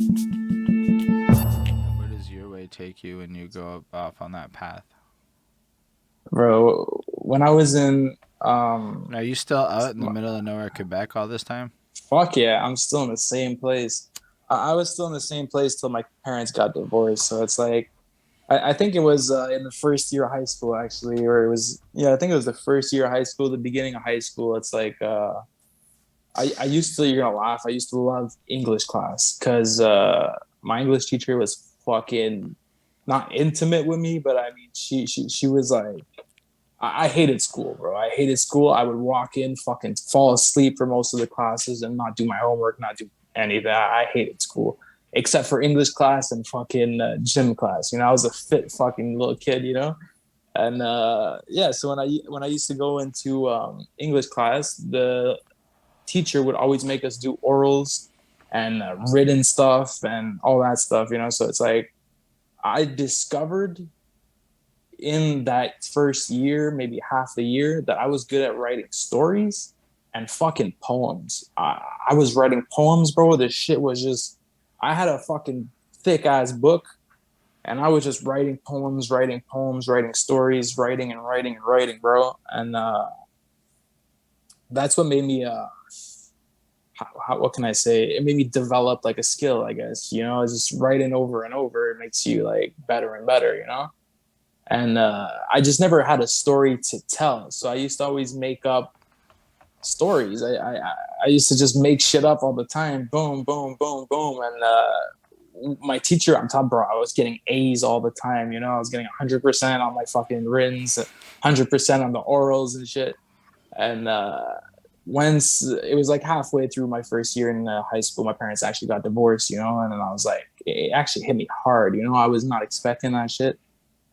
And where does your way take you when you go off on that path? Bro, when I was in And are you still out in the middle of nowhere, Quebec, all this time? fuck yeah, I'm still in the same place. I was still in the same place till my parents got divorced. So it's like I think it was in the first year of high school actually, or it was yeah, I think it was the first year of high school, the beginning of high school. It's like I used to, you're gonna laugh, I used to love English class because my English teacher was fucking not intimate with me, but I mean she was like I hated school, bro. I hated school. I would walk in, fucking fall asleep for most of the classes and not do my homework, not do any of that. I hated school, except for English class and fucking gym class. You know, I was a fit fucking little kid, you know? And yeah, so when I used to go into English class, the teacher would always make us do orals and written stuff and all that stuff, you know? So it's like I discovered in that first year, maybe half the year, that I was good at writing stories and fucking poems. I was writing poems, bro. This shit was just, I had a fucking thick ass book and I was just writing poems, writing stories, writing and writing and writing, bro. And that's what made me, what can I say? It made me develop like a skill, I guess. You know, just writing over and over, it makes you like better and better, you know? And I just never had a story to tell. So I used to always make up stories. I used to just make shit up all the time. Boom, boom, boom, boom. And my teacher on top, bro, I was getting A's all the time. You know, I was getting 100% on my fucking writtens, 100% on the orals and shit. And once it was like halfway through my first year in high school, my parents actually got divorced, you know, and then I was like, it actually hit me hard. You know, I was not expecting that shit,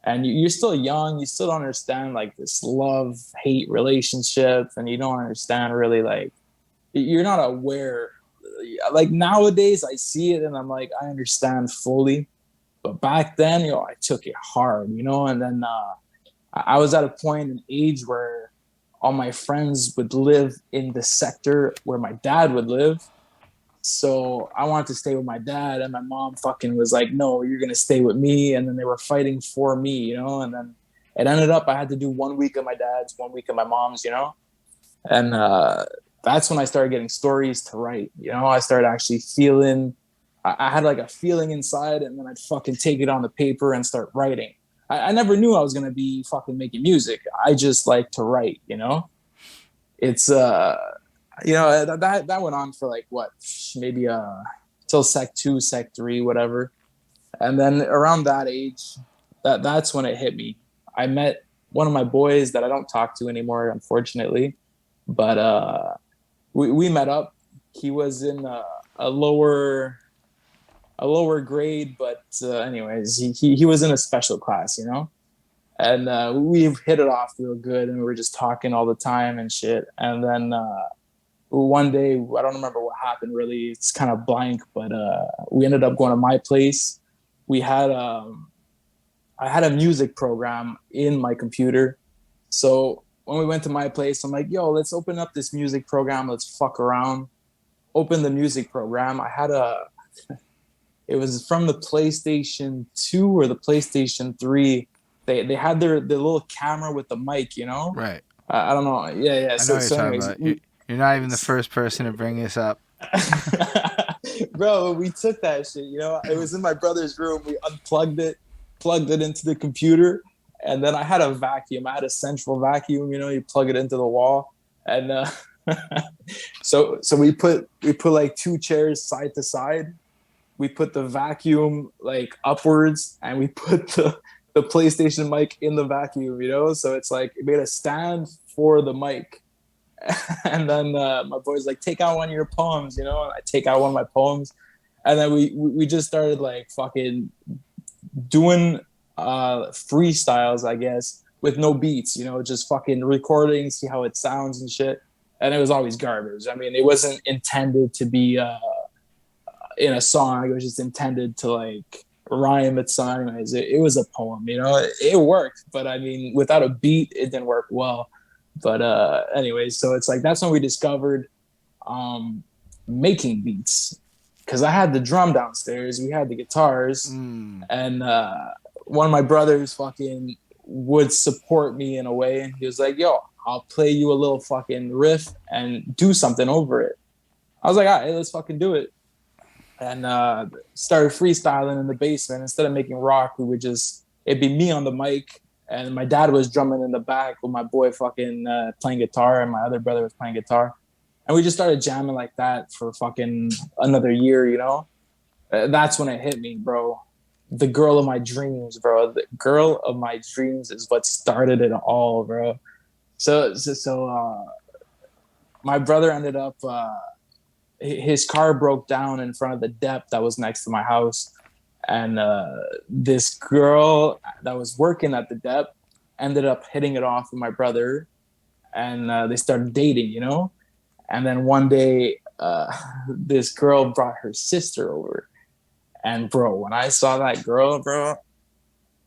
and you're still young, you still don't understand like this love hate relationship, and you don't understand really like you're not aware. Like nowadays I see it and I'm like I understand fully, but back then, you know, I took it hard, you know. And then I was at a point in age where all my friends would live in the sector where my dad would live, so I wanted to stay with my dad, and my mom fucking was like, "No, you're gonna stay with me." And then they were fighting for me, you know. And then it ended up I had to do 1 week of my dad's, 1 week of my mom's, you know. And that's when I started getting stories to write. You know, I started actually feeling. I had like a feeling inside, and then I'd fucking take it on the paper and start writing. I never knew I was gonna be fucking making music. I just like to write, you know. It's you know that went on for like what, maybe till sec 2 sec 3 whatever. And then around that age, that's when it hit me. I met one of my boys that I don't talk to anymore, unfortunately, but we met up. He was in a lower a lower grade, but anyways, he was in a special class, you know. And we hit it off real good, and we were just talking all the time and shit. And then one day, I don't remember what happened really. It's kind of blank, but we ended up going to my place. We had I had a music program in my computer. So when we went to my place, I'm like, yo, let's open up this music program. Let's fuck around. Open the music program. I had a, it was from the PlayStation 2 or the PlayStation 3. They had their little camera with the mic, you know? Right. I don't know. Yeah, yeah. I know So, what you're so talking anyways, about. You're not even the first person to bring this up. bro, we took that shit. You know, it was in my brother's room. We unplugged it, plugged it into the computer, and then I had a vacuum. I had a central vacuum. You know, you plug it into the wall, and so we put like two chairs side to side. We put the vacuum like upwards, and we put the PlayStation mic in the vacuum. You know, so it's like it made a stand for the mic. And then my boy's like, take out one of your poems, you know, and I take out one of my poems. And then we just started like fucking doing freestyles, I guess, with no beats, you know, just fucking recording, see how it sounds and shit. And it was always garbage. I mean, it wasn't intended to be in a song. It was just intended to like rhyme its song. It was a poem, you know. It worked, but I mean, without a beat, it didn't work well. But anyways, so it's like that's when we discovered um, making beats. because I had the drum downstairs, we had the guitars, Mm. and one of my brothers fucking would support me in a way, and he was like, "Yo, I'll play you a little fucking riff and do something over it." I was like, "All right, let's fucking do it." And started freestyling in the basement. Instead of making rock, we would just it'd be me on the mic, and my dad was drumming in the back with my boy fucking playing guitar, and my other brother was playing guitar, and we just started jamming like that for fucking another year, you know. That's when it hit me, bro. The girl of my dreams, bro. The girl of my dreams is what started it all, bro. So my brother ended up his car broke down in front of the dep that was next to my house, and this girl that was working at the dep ended up hitting it off with my brother, and they started dating, you know. And then one day, this girl brought her sister over, and bro, when I saw that girl, bro,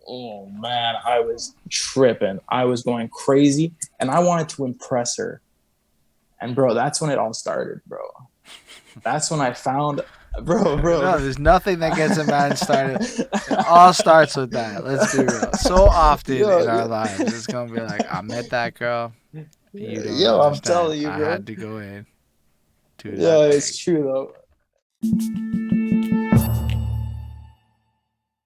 oh man, I was tripping. I was going crazy, and I wanted to impress her. And bro, that's when it all started, bro. That's when I found, bro. No, there's nothing that gets a man started. It all starts with that. Let's be real. So often in our lives, it's gonna be like, I met that girl. You don't yo, I'm understand. telling you, I bro. had to go in to Yeah, that it's thing. true though.